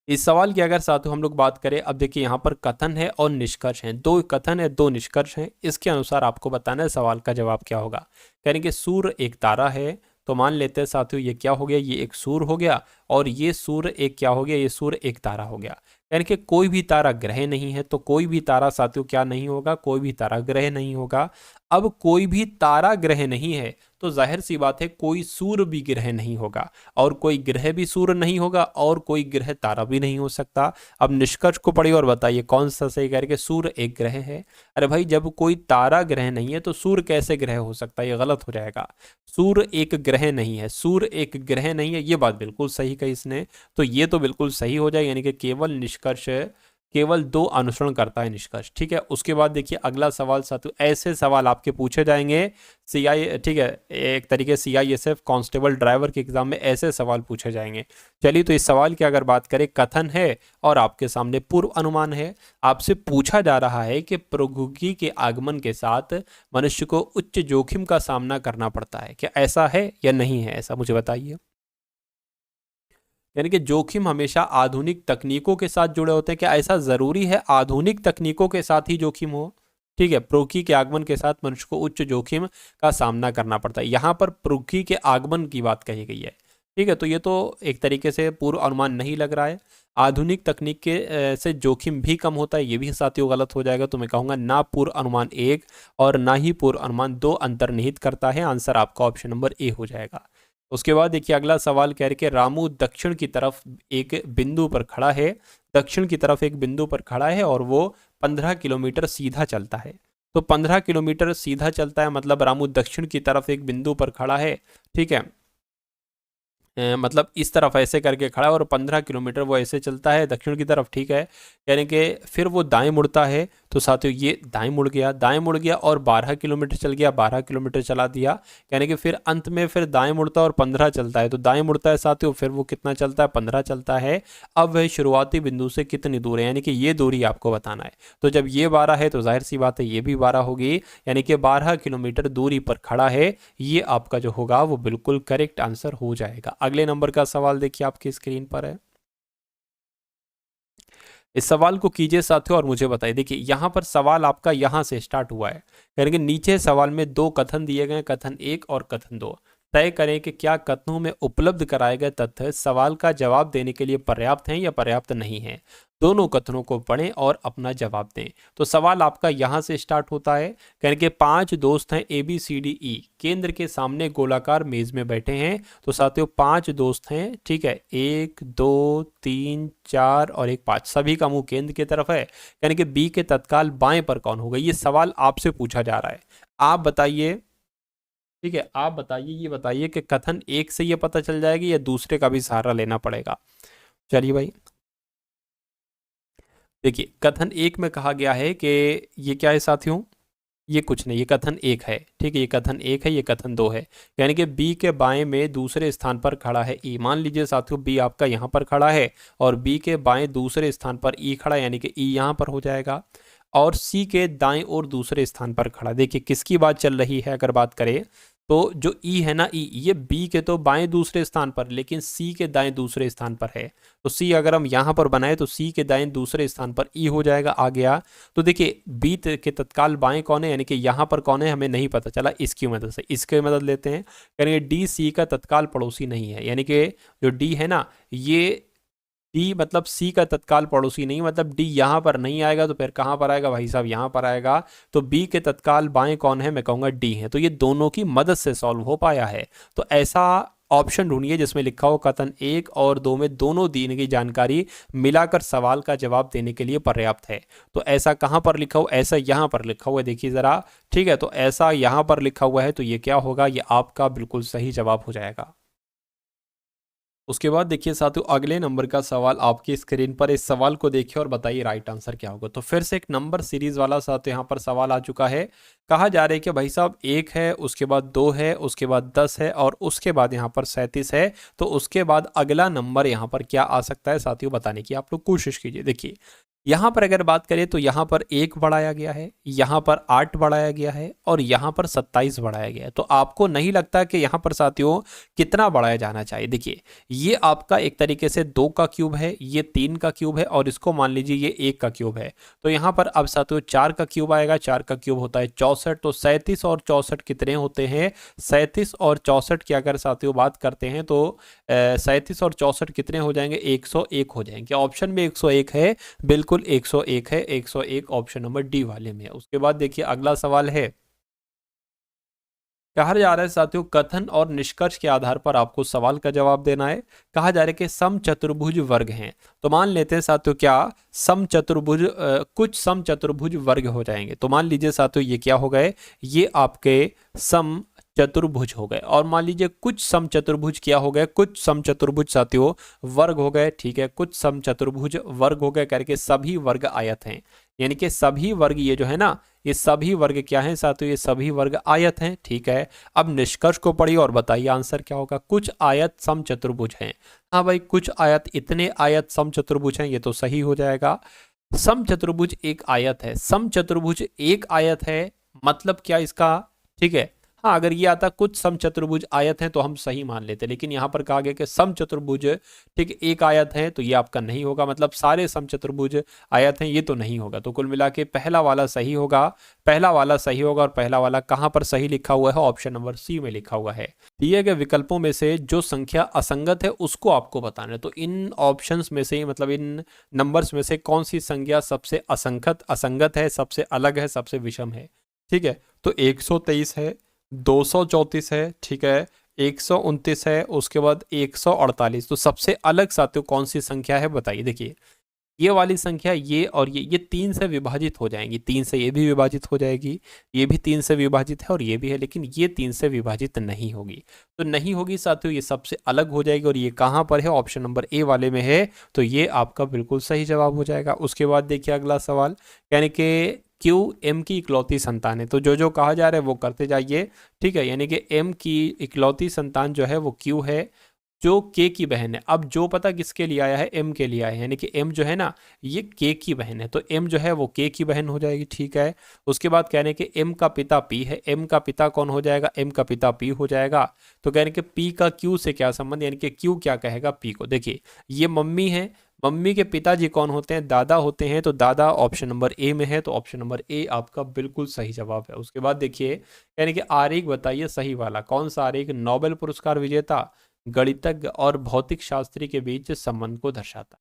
इस सवाल की अगर साथियों हम लोग बात करें, अब देखिए यहाँ पर कथन है और निष्कर्ष है, 2 कथन है 2 निष्कर्ष हैं, इसके अनुसार आपको बताना है सवाल का जवाब क्या होगा। यानी कि सूर्य एक तारा है, तो मान लेते हैं साथियों ये क्या हो गया, ये एक सूर्य हो गया, और ये सूर्य एक क्या हो गया, ये सूर्य एक तारा हो गया। यानी कि कोई भी तारा ग्रह नहीं है, तो कोई भी तारा साथियों क्या नहीं होगा, कोई भी तारा ग्रह नहीं होगा। अब कोई भी तारा ग्रह नहीं है तो जाहिर सी बात है कोई सूर्य भी ग्रह नहीं होगा, और कोई ग्रह भी सूर्य नहीं होगा, और कोई ग्रह तारा भी नहीं हो सकता। अब निष्कर्ष को पढ़िए और बताइए कौन सा सही कह रहे कि सूर्य एक ग्रह है। अरे भाई जब कोई तारा ग्रह नहीं है तो सूर्य कैसे ग्रह हो सकता है, ये गलत हो जाएगा। सूर्य एक ग्रह नहीं है, सूर्य एक ग्रह नहीं है, ये बात बिल्कुल सही कही इसने, तो ये तो बिल्कुल सही हो जाएगा, यानी कि केवल निष्कर्ष केवल 2 अनुसरण करता है निष्कर्ष। ठीक है, उसके बाद देखिए अगला सवाल साथियों, ऐसे सवाल आपके पूछे जाएंगे सीआई, ठीक है, एक तरीके से सीआईएसएफ कांस्टेबल ड्राइवर के एग्जाम में ऐसे सवाल पूछे जाएंगे। चलिए तो इस सवाल की अगर बात करें, कथन है और आपके सामने पूर्व अनुमान है। आपसे पूछा जा रहा है कि प्रौद्योगिकी के आगमन के साथ मनुष्य को उच्च जोखिम का सामना करना पड़ता है, क्या ऐसा है या नहीं है, ऐसा मुझे बताइए। यानी कि जोखिम हमेशा आधुनिक तकनीकों के साथ जुड़े होते हैं, क्या ऐसा जरूरी है आधुनिक तकनीकों के साथ ही जोखिम हो? ठीक है, प्रौद्योगिकी के आगमन के साथ मनुष्य को उच्च जोखिम का सामना करना पड़ता है, यहाँ पर प्रौद्योगिकी के आगमन की बात कही गई है। ठीक है, तो ये तो एक तरीके से पूर्व अनुमान नहीं लग रहा है। आधुनिक तकनीक के से जोखिम भी कम होता है, ये भी साथियों गलत हो जाएगा। तो मैं कहूँगा ना पूर्व अनुमान 1 और ना ही पूर्व अनुमान 2 अंतर्निहित करता है। आंसर आपका ऑप्शन नंबर ए हो जाएगा। उसके बाद देखिए अगला सवाल कह रहे कि रामू दक्षिण की तरफ एक बिंदु पर खड़ा है, दक्षिण की तरफ एक बिंदु पर खड़ा है और वो 15 किलोमीटर सीधा चलता है। तो 15 किलोमीटर सीधा चलता है मतलब रामू दक्षिण की तरफ एक बिंदु पर खड़ा है। ठीक है, मतलब इस तरफ ऐसे करके खड़ा है और 15 किलोमीटर वो ऐसे चलता है दक्षिण की तरफ, ठीक है। यानी कि फिर वो दाएं मुड़ता है, तो साथियों ये दाएं मुड़ गया और 12 किलोमीटर चल गया, 12 किलोमीटर चला दिया। यानी कि फिर अंत में फिर दाएं मुड़ता है और 15 चलता है, तो दाएं मुड़ता है साथियों, फिर वो कितना चलता है, 15 चलता है। अब वह शुरुआती बिंदु से कितनी दूर है, यानी कि ये दूरी आपको बताना है। तो जब ये 12 है तो जाहिर सी बात है ये भी 12 होगी, यानी कि 12 किलोमीटर दूरी पर खड़ा है। ये आपका जो होगा वो बिल्कुल करेक्ट आंसर हो जाएगा। अगले नंबर का सवाल देखिए आपकी स्क्रीन पर है। इस सवाल को कीजिए साथियों और मुझे बताइए। देखिए यहां पर सवाल आपका यहां से स्टार्ट हुआ है, यानी कि नीचे सवाल में दो कथन दिए गए, कथन 1 और कथन 2। तय करें कि क्या कथनों में उपलब्ध कराए गए तथ्य सवाल का जवाब देने के लिए पर्याप्त हैं या पर्याप्त नहीं है। दोनों कथनों को पढ़ें और अपना जवाब दें। तो सवाल आपका यहां से स्टार्ट होता है, कहने के 5 दोस्त हैं ABCDE, केंद्र के सामने गोलाकार मेज में बैठे हैं। तो साथियों 5 दोस्त हैं, ठीक है, 1 2 3 4 और 1 5, सभी का मुंह केंद्र की तरफ है। यानी कि बी के तत्काल बाएं पर कौन होगा, ये सवाल आपसे पूछा जा रहा है। आप बताइए, ठीक है, आप बताइए, ये बताइए कि कथन 1 से ये पता चल जाएगी या दूसरे का भी सहारा लेना पड़ेगा। चलिए भाई, देखिए कथन 1 में कहा गया है कि ये क्या है साथियों, ये कुछ नहीं, ये कथन 1 है, ठीक है, ये कथन 1 है, ये कथन 2 है। यानी कि बी के बाएं में दूसरे स्थान पर खड़ा है ई। मान लीजिए साथियों बी आपका यहाँ पर खड़ा है और बी के बाएं दूसरे स्थान पर ई खड़ा है, यानी कि ई यहाँ पर हो जाएगा। और सी के दाएं और दूसरे स्थान पर खड़ा, देखिए किसकी बात चल रही है, अगर बात करें तो जो ई है ना, ई ये बी के तो बाएं दूसरे स्थान पर, लेकिन सी के दाएं दूसरे स्थान पर है। तो सी अगर हम यहां पर बनाए तो सी के दाएं दूसरे स्थान पर ई हो जाएगा, आ गया। तो देखिए बी के तत्काल बाएं कौन है, यानी कि यहां पर कौन है हमें नहीं पता चला, इसकी मदद से, इसकी मदद लेते हैं। यानी कि डी सी का तत्काल पड़ोसी नहीं है, यानी कि जो डी है ना, ये डी मतलब सी का तत्काल पड़ोसी नहीं, मतलब डी यहां पर नहीं आएगा तो फिर कहां पर आएगा भाई साहब, यहां पर आएगा। तो बी के तत्काल बाएं कौन है, मैं कहूंगा डी है। तो ये दोनों की मदद से सॉल्व हो पाया है। तो ऐसा ऑप्शन ढूंढिए जिसमें लिखा हो कथन 1 और 2 में दोनों दिन की जानकारी मिलाकर सवाल का जवाब देने के लिए पर्याप्त है। तो ऐसा कहां पर लिखा हो, ऐसा यहां पर लिखा हुआ है, देखिए जरा, ठीक है। तो ऐसा यहां पर लिखा हुआ है, तो ये क्या होगा, ये आपका बिल्कुल सही जवाब हो जाएगा। उसके बाद देखिए साथियों अगले नंबर का सवाल आपकी स्क्रीन पर, इस सवाल को देखिए और बताइए राइट आंसर क्या होगा। तो फिर से एक नंबर सीरीज वाला साथियों यहाँ पर सवाल आ चुका है। कहा जा रहा है कि भाई साहब 1 है, उसके बाद 2 है, उसके बाद 10 है और उसके बाद यहाँ पर 37 है। तो उसके बाद अगला नंबर यहाँ पर क्या आ सकता है साथियों, बताने की आप लोग कोशिश कीजिए। देखिए यहाँ पर अगर बात करें तो यहाँ पर 1 बढ़ाया गया है, यहाँ पर 8 बढ़ाया गया है और यहाँ पर 27 बढ़ाया गया है। तो आपको नहीं लगता कि यहाँ पर साथियों कितना बढ़ाया जाना चाहिए। देखिए ये आपका एक तरीके से 2 का क्यूब है, ये 3 का क्यूब है और इसको मान लीजिए ये 1 का क्यूब है। तो यहाँ पर अब साथियों 4 का क्यूब आएगा, 4 का क्यूब होता है 64। तो 37 और 64 कितने होते हैं, 37 और 64 की अगर साथियों बात करते हैं तो 37 और 64 कितने हो जाएंगे, 101 हो जाएंगे। ऑप्शन में 101 है, बिल्कुल 101 है, 101 ऑप्शन नंबर डी वाले में है। उसके बाद देखिए अगला सवाल है, कहा जा रहा है साथियों कथन और निष्कर्ष के आधार पर आपको सवाल का जवाब देना है। कहा जा रहा है कि समचतुर्भुज वर्ग हैं। तो मान लेते हैं साथियों क्या समचतुर्भुज कुछ समचतुर्भुज वर्ग हो जाएंगे। तो मान लीजिए साथियों ये क्या हो गए, ये आपके सम चतुर्भुज हो गए। और मान लीजिए कुछ समचतुर्भुज क्या हो गए, कुछ समचतुर्भुज साथियों वर्ग हो गए, ठीक है, कुछ समचतुर्भुज वर्ग हो गए करके सभी वर्ग आयत हैं। यानी कि सभी वर्ग ये जो है ना, ये सभी वर्ग क्या हैं साथियों, ये सभी वर्ग आयत हैं, ठीक है। अब निष्कर्ष को पढ़िए और बताइए आंसर क्या होगा। कुछ आयत समचतुर्भुज हैं, हाँ भाई कुछ आयत, इतने आयत समचतुर्भुज हैं, ये तो सही हो जाएगा। समचतुर्भुज एक आयत है, समचतुर्भुज एक आयत है, मतलब क्या इसका, ठीक है। हाँ अगर ये आता कुछ समचतुर्भुज आयत हैं तो हम सही मान लेते, लेकिन यहाँ पर कहा गया कि समचतुर्भुज ठीक एक आयत है, तो ये आपका नहीं होगा, मतलब सारे समचतुर्भुज आयत हैं, ये तो नहीं होगा। तो कुल मिला के पहला वाला सही होगा, पहला वाला सही होगा। और पहला वाला कहाँ पर सही लिखा हुआ है, ऑप्शन नंबर सी में लिखा हुआ है। दिए गए विकल्पों में से जो संख्या असंगत है उसको आपको बताना है। तो इन ऑप्शंस में से, मतलब इन नंबर्स में से कौन सी संख्या सबसे असंगत है, सबसे अलग है, सबसे विषम है, ठीक है। तो 123 है, 234 है, ठीक है, 129 है, उसके बाद 148। तो सबसे अलग साथियों कौन सी संख्या है बताइए। देखिए ये वाली संख्या ये और ये 3 से विभाजित हो जाएंगी, 3 से ये भी विभाजित हो जाएगी, ये भी 3 से विभाजित है और ये भी है, लेकिन ये 3 से विभाजित नहीं होगी। तो नहीं होगी साथियों, ये सबसे अलग हो जाएगी और ये कहाँ पर है, ऑप्शन नंबर ए वाले में है। तो ये आपका बिल्कुल सही जवाब हो जाएगा। उसके बाद देखिए अगला सवाल, यानी कि क्यू एम की इकलौती संतान है। तो जो कहा जा रहा है वो करते जाइए, ठीक है। यानी कि एम की इकलौती संतान जो है वो क्यू है, जो के की बहन है। अब जो पता किसके लिए आया है, एम के लिए आया है, यानी कि एम जो है ना ये के की बहन है, तो एम जो है वो के की बहन हो जाएगी, ठीक है। उसके बाद कहने के एम का पिता पी है, एम का पिता कौन हो जाएगा, एम का पिता पी हो जाएगा। तो कहने के पी का क्यू से क्या संबंध, यानी कि क्यू क्या कहेगा पी को। देखिए ये मम्मी है, मम्मी के पिताजी कौन होते हैं, दादा होते हैं, तो दादा ऑप्शन नंबर ए में है, तो ऑप्शन नंबर ए आपका बिल्कुल सही जवाब है। उसके बाद देखिए यानी कि आरेख बताइए सही वाला, कौन सा आरेख नोबेल पुरस्कार विजेता गणितज्ञ और भौतिक शास्त्री के बीच संबंध को दर्शाता है।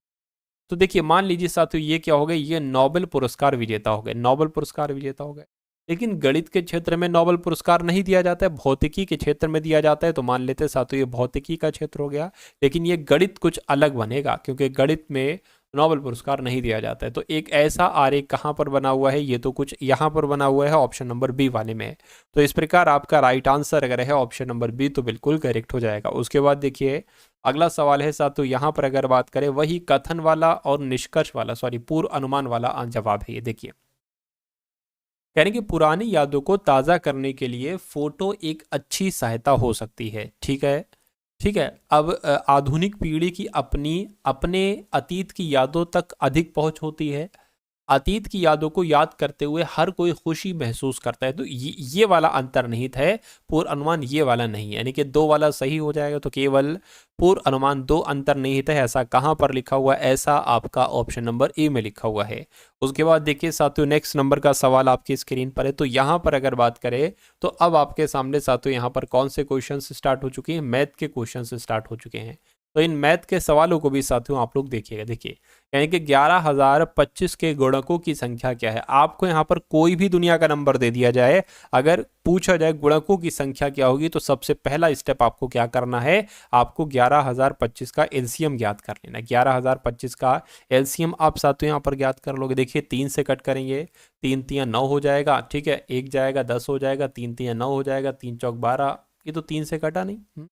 तो देखिए मान लीजिए साथियों ये क्या हो गए, ये नोबेल पुरस्कार विजेता हो गए, नोबेल पुरस्कार विजेता हो गए। लेकिन गणित के क्षेत्र में नोबेल पुरस्कार नहीं दिया जाता है, भौतिकी के क्षेत्र में दिया जाता है। तो मान लेते हैं साथियों ये भौतिकी का क्षेत्र हो गया, लेकिन ये गणित कुछ अलग बनेगा क्योंकि गणित में नोबेल पुरस्कार नहीं दिया जाता है। तो एक ऐसा आरेख कहाँ पर बना हुआ है, ये तो कुछ यहाँ पर बना हुआ है, ऑप्शन नंबर बी वाले में है। तो इस प्रकार आपका राइट आंसर अगर है ऑप्शन नंबर बी तो बिल्कुल करेक्ट हो जाएगा। उसके बाद देखिए अगला सवाल है साथियों, यहाँ पर अगर बात करें वही कथन वाला और निष्कर्ष वाला, सॉरी पूर्व अनुमान वाला जवाब है ये। देखिए यानी कि पुरानी यादों को ताज़ा करने के लिए फोटो एक अच्छी सहायता हो सकती है, ठीक है। ठीक है, अब आधुनिक पीढ़ी की अपने अतीत की यादों तक अधिक पहुंच होती है। अतीत की यादों को याद करते हुए हर कोई खुशी महसूस करता है। तो ये वाला अंतर निहित है, पूर्व अनुमान ये वाला नहीं है, यानी कि दो वाला सही हो जाएगा। तो केवल पूर्व अनुमान दो अंतर निहित है, ऐसा कहाँ पर लिखा हुआ है, ऐसा आपका ऑप्शन नंबर ए में लिखा हुआ है। उसके बाद देखिए साथियों नेक्स्ट नंबर का सवाल आपकी स्क्रीन पर है। तो यहाँ पर अगर बात करें तो अब आपके सामने साथियों यहाँ पर कौन से क्वेश्चन स्टार्ट हो चुके हैं, मैथ के क्वेश्चन स्टार्ट हो चुके हैं। तो इन मैथ के सवालों को भी साथियों आप लोग देखिएगा। देखिए यानी कि 11,025 के गुणकों की संख्या क्या है। आपको यहाँ पर कोई भी दुनिया का नंबर दे दिया जाए, अगर पूछा जाए गुणकों की संख्या क्या होगी, तो सबसे पहला स्टेप आपको क्या करना है, आपको 11,025 का एलसीएम ज्ञात कर लेना। 11,025 का एलसीएम आप साथियों यहाँ पर ज्ञात कर लोगे। देखिए 3 से कट करेंगे, 3 3 9 हो जाएगा, ठीक है, 1 जाएगा 10 हो जाएगा, 3 3 9 हो जाएगा, 3 चौक 12, ये तो 3 से कटा नहीं,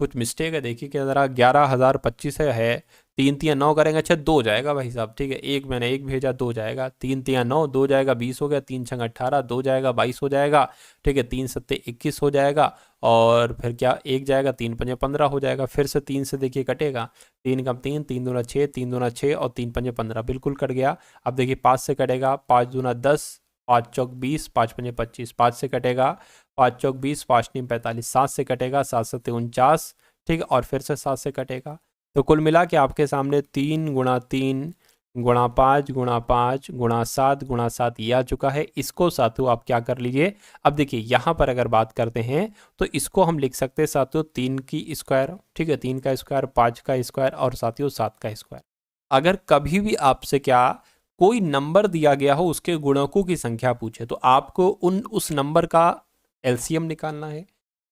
कुछ मिस्टेक है। देखिए क्या जरा 11,025 है, 3 3 9 करेंगे, अच्छा 2 जाएगा भाई साहब, ठीक है, एक मैंने एक भेजा, 2 जाएगा, 3 3 9 2 जाएगा, 20 हो गया, 3 6 18, 2 जाएगा 22 हो जाएगा, ठीक है, 3 7 21 हो जाएगा, और फिर क्या 1 जाएगा, 3 5 15 हो जाएगा। फिर से 3 से देखिए कटेगा, 3 कम 3, 3 दूना 6, 3 दूना 6 और 3 5 15, बिल्कुल कट गया। अब देखिए 5 से कटेगा, 5 दूना 10, 5 चौक 20, 5 5 25, 5 से कटेगा, 5 चौक 20, 5 3 45, 7 से कटेगा, 7 7 49, ठीक है, और फिर से 7 से कटेगा। तो कुल मिला के आपके सामने 3 गुणा 3 गुणा 5 गुणा 5 गुणा 7 गुणा 7 ये आ चुका है। इसको साथियों आप क्या कर लीजिए, अब देखिए यहाँ पर अगर बात करते हैं तो इसको हम लिख सकते हैं साथियों 3 की स्क्वायर, ठीक है, 3 का स्क्वायर, 5 का स्क्वायर और साथियों 7 का स्क्वायर। अगर कभी भी आपसे क्या कोई नंबर दिया गया हो, उसके गुणकों की संख्या पूछे, तो आपको उस नंबर का एलसीएम निकालना है।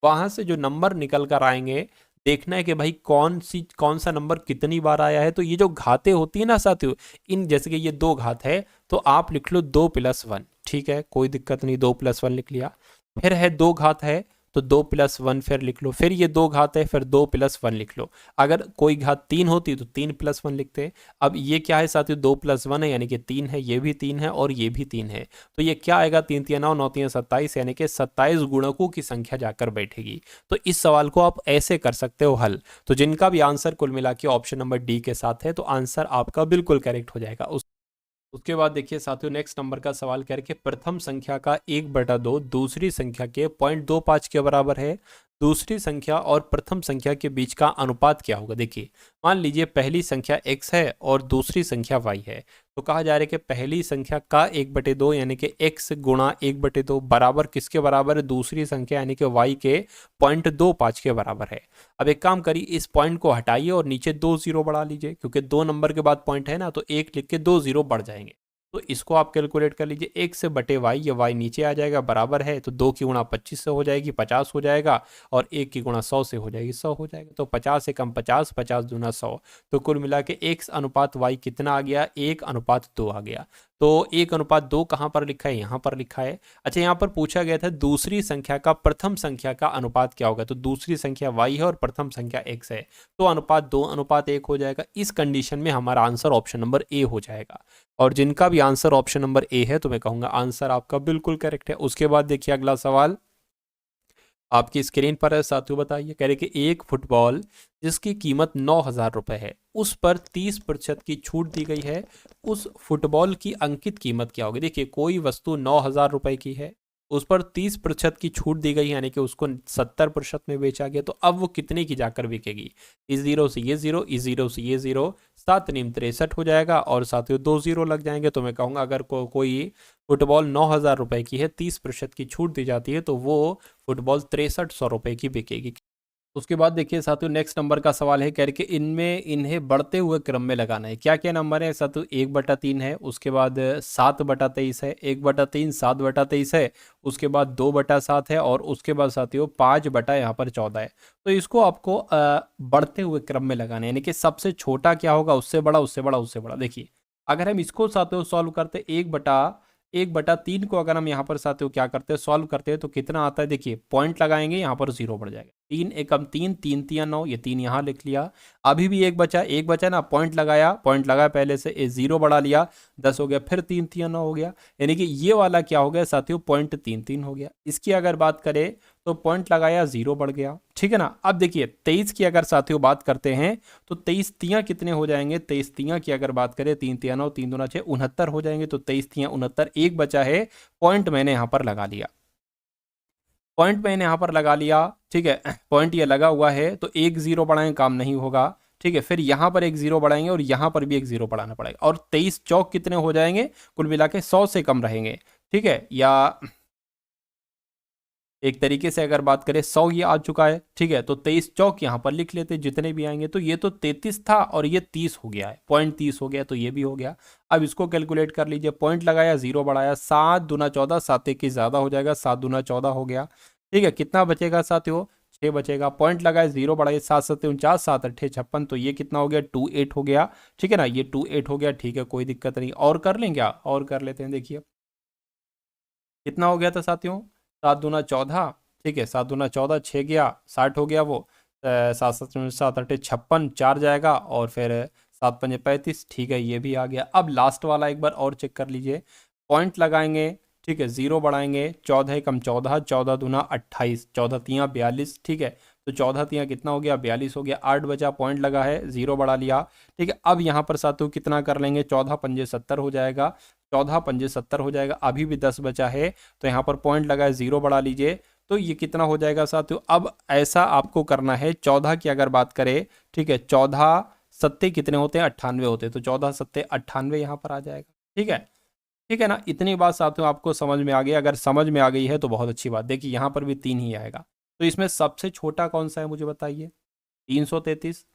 वहां से जो नंबर निकल कर आएंगे, देखना है कि भाई कौन सा नंबर कितनी बार आया है। तो ये जो घातें होती है ना साथियों, इन जैसे कि ये 2 घात है, तो आप लिख लो 2 + 1, ठीक है, कोई दिक्कत नहीं, 2 + 1 लिख लिया। फिर है 2 घात है तो 2 + 1 फिर लिख लो, फिर ये 2 घात है, फिर 2 + 1 लिख लो। अगर कोई घात 3 होती तो 3 + 1 लिखते। अब ये क्या है साथियों, 2 + 1 है यानी कि 3 है, ये भी 3 है और ये भी 3 है। तो ये क्या आएगा, 3 3 9 9 3 27, यानी कि 27 गुणकों की संख्या जाकर बैठेगी। तो इस सवाल को आप ऐसे कर सकते हो हल। तो जिनका भी आंसर कुल मिला के ऑप्शन नंबर डी के साथ है, तो आंसर आपका बिल्कुल करेक्ट हो जाएगा। उसके बाद देखिए साथियों नेक्स्ट नंबर का सवाल कह रहे प्रथम संख्या का 1/2 दूसरी संख्या के 0.25 के बराबर है। दूसरी संख्या और प्रथम संख्या के बीच का अनुपात क्या होगा। देखिए मान लीजिए पहली संख्या x है और दूसरी संख्या y है, तो कहा जा रहा है कि पहली संख्या का 1/2 यानी कि x गुणा 1/2 बराबर किसके बराबर है, दूसरी संख्या यानी कि y के 0.25 के बराबर है। अब एक काम करिए, इस पॉइंट को हटाइए और नीचे 2 0 बढ़ा लीजिए, क्योंकि 2 नंबर के बाद पॉइंट है ना, तो 1 लिख के 2 0 बढ़ जाएंगे। तो इसको आप कैलकुलेट कर लीजिए, x से बटे y, ये y नीचे आ जाएगा, बराबर है तो 2 की गुणा 25 से हो जाएगी 50 हो जाएगा, और 1 की गुणा 100 से हो जाएगी 100 हो जाएगा। तो 50 से कम 50, 50 दूना 100, तो कुल मिला के x अनुपात y कितना आ गया, 1:2 आ गया। तो 1:2 कहाँ पर लिखा है, यहाँ पर लिखा है। अच्छा, यहाँ पर पूछा गया था दूसरी संख्या का प्रथम संख्या का अनुपात क्या होगा, तो दूसरी संख्या y है और प्रथम संख्या x है, तो अनुपात 2:1 हो जाएगा। इस कंडीशन में हमारा आंसर ऑप्शन नंबर ए हो जाएगा। और जिनका भी आंसर ऑप्शन नंबर ए है तो मैं कहूंगा आंसर आपका बिल्कुल करेक्ट है। उसके बाद देखिए अगला सवाल आपकी स्क्रीन पर है साथियों, बताइए। कह रहे कि एक फुटबॉल जिसकी कीमत 9,000 रुपए है, उस पर 30% की छूट दी गई है, उस फुटबॉल की अंकित कीमत क्या होगी। देखिए कोई वस्तु 9,000 रुपए की है, उस पर 30% की छूट दी गई, यानी कि उसको 70% में बेचा गया, तो अब वो कितने की जाकर बिकेगी। इस जीरो से ये जीरो, इस जीरो से ये जीरो, 7 नीम 63 हो जाएगा, और साथियों 2 जीरो लग जाएंगे। तो मैं कहूँगा अगर कोई फुटबॉल 9,000 रुपए की है, 30% की छूट दी जाती है, तो वो फुटबॉल 6300 रुपए की बिकेगी। उसके बाद देखिए साथियों नेक्स्ट नंबर का सवाल है, कह रहे कि इनमें इन्हें बढ़ते हुए क्रम में लगाना है। क्या क्या नंबर है साथियों, 1/3 है, उसके बाद 7/23 है, 1/3 7/23 है, उसके बाद 2/7 है, और उसके बाद साथियों 5 यहाँ पर 14 है। तो इसको आपको बढ़ते हुए क्रम में लगाना है, यानी कि सबसे छोटा क्या होगा, उससे बड़ा, उससे बड़ा, उससे बड़ा। देखिए अगर हम इसको साथियों सॉल्व करते 1/3 को अगर हम यहाँ पर साथियों क्या करते हैं, सॉल्व करते हैं, तो कितना आता है। देखिए पॉइंट लगाएंगे, यहाँ पर 0 बढ़ जाएगा, 3 एकम 3, 3 तिया 9, ये 3 यहाँ लिख लिया। अभी भी एक बचा ना, पॉइंट लगाया पहले से, 0 बढ़ा लिया, 10 हो गया, फिर 3 तिया 9 हो गया, यानी कि ये वाला क्या हो गया साथियों, पॉइंट 3 हो गया। इसकी अगर बात करें तो पॉइंट लगाया, 0 बढ़ गया, ठीक है ना। अब देखिए 23 की अगर साथियों बात करते हैं तो 23 तिया कितने हो जाएंगे, 23 तिया की अगर बात करें, 3 तिया 9, 3 दूना 6, 69 हो जाएंगे। तो 23 तिया 69, एक बचा है, पॉइंट मैंने यहाँ पर लगा लिया, ठीक है। पॉइंट ये लगा हुआ है, तो एक 0 बढ़ाएं काम नहीं होगा, ठीक है। फिर यहाँ पर एक 0 बढ़ाएंगे और यहाँ पर भी एक 0 बढ़ाना पड़ेगा, और 23 चौक कितने हो जाएंगे, कुल मिला के 100 से कम रहेंगे, ठीक है। या एक तरीके से अगर बात करें 100 ये आ चुका है, ठीक है, तो 23 चौक यहाँ पर लिख लेते जितने भी आएंगे। तो ये तो 33 था और ये 30 हो गया है, पॉइंट 30 हो गया, तो ये भी हो गया। अब इसको कैलकुलेट कर लीजिए, पॉइंट लगाया, 0 बढ़ाया, 7 दूना 14, 7 1 ज़्यादा हो जाएगा, 7 दूना 14 हो गया, ठीक है। कितना बचेगा साथियों, 6 बचेगा। पॉइंट लगाए, 0 बढ़ाए, 7 7 49, 7 8 56, तो ये कितना हो गया, 28 हो गया, ठीक है ना। ये 28 हो गया, ठीक है, कोई दिक्कत नहीं। और कर लें क्या, और कर लेते हैं। देखिए कितना हो गया था साथियों, 7 दूना 14, ठीक है, 7 दूना 14, 6 गया, 60 हो गया वो, 7 7 7 8 56, 4 जाएगा, और फिर 7 5 35, ठीक है, ये भी आ गया। अब लास्ट वाला एक बार और चेक कर लीजिए, पॉइंट लगाएंगे, ठीक है, 0 बढ़ाएंगे, 14 कम 14, 14 दूना 28, 14 तिया 42, ठीक है। तो 14 तिया कितना हो गया, 42 हो गया, 8 बचा, पॉइंट लगा है, 0 बढ़ा लिया, ठीक है। अब यहाँ पर साथियों कितना कर लेंगे, 14 पंजे 70 हो जाएगा, 14 पंजे 70 हो जाएगा। अभी भी 10 बचा है, तो यहाँ पर पॉइंट लगा है, 0 बढ़ा लीजिए, तो ये कितना हो जाएगा साथियों। अब ऐसा आपको करना है, 14 की अगर बात करें, ठीक है, 14 सत्ते कितने होते हैं, 98 होते हैं, तो 14 सत्ते 98 यहाँ पर आ जाएगा, ठीक है, ठीक है ना। इतनी बात साथियों आपको समझ में आ गई, अगर समझ में आ गई है तो बहुत अच्छी बात। देखिए यहाँ पर भी 3 ही आएगा, तो इसमें सबसे छोटा कौन सा है मुझे बताइए, 333,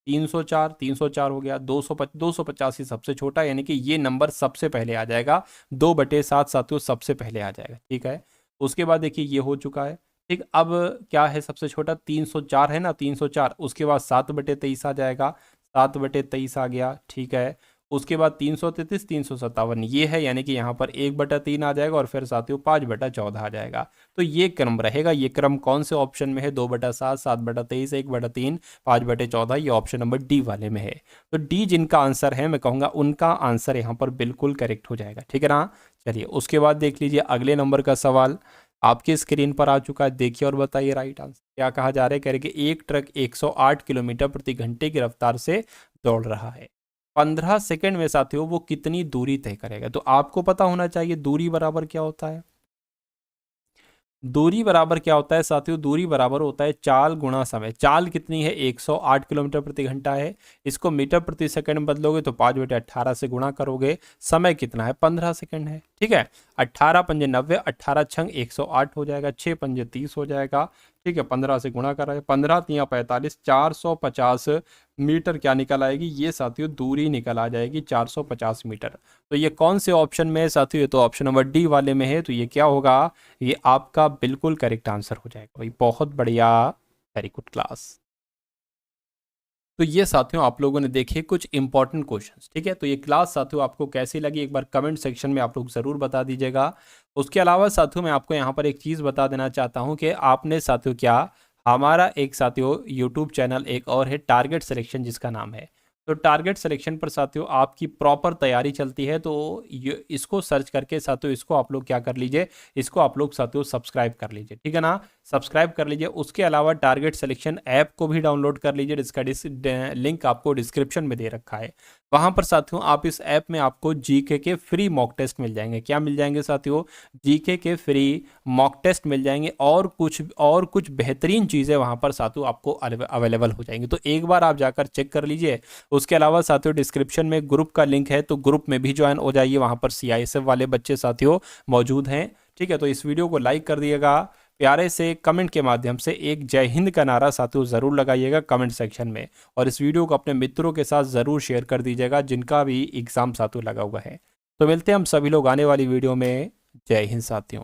304, 304 हो गया, 285 सबसे छोटा, यानी कि ये नंबर सबसे पहले आ जाएगा, 2/7 साथियों सबसे पहले आ जाएगा, ठीक है। उसके बाद देखिए ये हो चुका है, ठीक। अब क्या है सबसे छोटा, 304 है ना, 304, उसके बाद 7/23 आ जाएगा, 7/23 आ गया, ठीक है। उसके बाद 333, 357 ये है, यानी कि यहाँ पर 1/3 आ जाएगा, और फिर साथियों 5/14 आ जाएगा। तो ये क्रम रहेगा, ये क्रम कौन से ऑप्शन में है, 2/7, 7/23, 1/3, 5/14, ये ऑप्शन नंबर डी वाले में है। तो डी जिनका आंसर है, मैं कहूँगा उनका आंसर यहाँ पर बिल्कुल करेक्ट हो जाएगा, ठीक है ना। चलिए उसके बाद देख लीजिए अगले नंबर का सवाल आपकी स्क्रीन पर आ चुका है, देखिए और बताइए राइट आंसर क्या कहा जा रहा है। कह रहे कि एक ट्रक 108 किलोमीटर प्रति घंटे की रफ्तार से दौड़ रहा है, 15 सेकंड में साथियों वो कितनी दूरी तय करेगा। तो आपको पता होना चाहिए दूरी बराबर क्या होता है। दूरी बराबर क्या होता है साथियों, दूरी बराबर होता है चाल गुणा समय। चाल कितनी है, 108 किलोमीटर प्रति घंटा है, इसको मीटर प्रति सेकंड में बदलोगे तो 5/18 से गुणा करोगे, समय कितना है, 15 सेकंड है, ठीक है। 18 पंजे 90, 18 छंग 108 हो जाएगा, 6 पंजे 30 हो जाएगा, ठीक है, 15 से गुणा कर रहे हैं, 15 तिया 45, 450 मीटर क्या निकल आएगी, ये साथियों दूरी निकल आ जाएगी 450 मीटर। तो ये कौन से ऑप्शन में है साथियों, ये तो ऑप्शन नंबर डी वाले में है। तो ये क्या होगा, ये आपका बिल्कुल करेक्ट आंसर हो जाएगा भाई, बहुत बढ़िया, वेरी गुड क्लास। तो ये साथियों आप लोगों ने देखे कुछ इंपॉर्टेंट क्वेश्चंस, ठीक है। तो ये क्लास साथियों आपको कैसी लगी एक बार कमेंट सेक्शन में आप लोग ज़रूर बता दीजिएगा। उसके अलावा साथियों मैं आपको यहाँ पर एक चीज़ बता देना चाहता हूँ कि आपने साथियों क्या, हमारा एक साथियों यूट्यूब चैनल एक और है टारगेट सिलेक्शन जिसका नाम है। तो टारगेट सिलेक्शन पर साथियों आपकी प्रॉपर तैयारी चलती है। तो ये इसको सर्च करके साथियों इसको आप लोग क्या कर लीजिए, इसको आप लोग साथियों सब्सक्राइब कर लीजिए, ठीक है ना, सब्सक्राइब कर लीजिए। उसके अलावा टारगेट सिलेक्शन ऐप को भी डाउनलोड कर लीजिए, जिसका लिंक आपको डिस्क्रिप्शन में दे रखा है। वहाँ पर साथियों आप इस ऐप में आपको जीके के फ्री मॉक टेस्ट मिल जाएंगे। क्या मिल जाएंगे साथियों, जीके के फ्री मॉक टेस्ट मिल जाएंगे, और कुछ बेहतरीन चीज़ें वहाँ पर साथियों आपको अवेलेबल हो जाएंगी। तो एक बार आप जाकर चेक कर लीजिए। उसके अलावा साथियों डिस्क्रिप्शन में ग्रुप का लिंक है, तो ग्रुप में भी ज्वाइन हो जाइए, वहाँ पर CISF वाले बच्चे साथियों मौजूद हैं, ठीक है। तो इस वीडियो को लाइक कर दिएगा, प्यारे से कमेंट के माध्यम से एक जय हिंद का नारा साथियों ज़रूर लगाइएगा कमेंट सेक्शन में, और इस वीडियो को अपने मित्रों के साथ ज़रूर शेयर कर दीजिएगा जिनका भी एग्ज़ाम साथियों लगा हुआ है। तो मिलते हैं हम सभी लोग आने वाली वीडियो में। जय हिंद साथियों।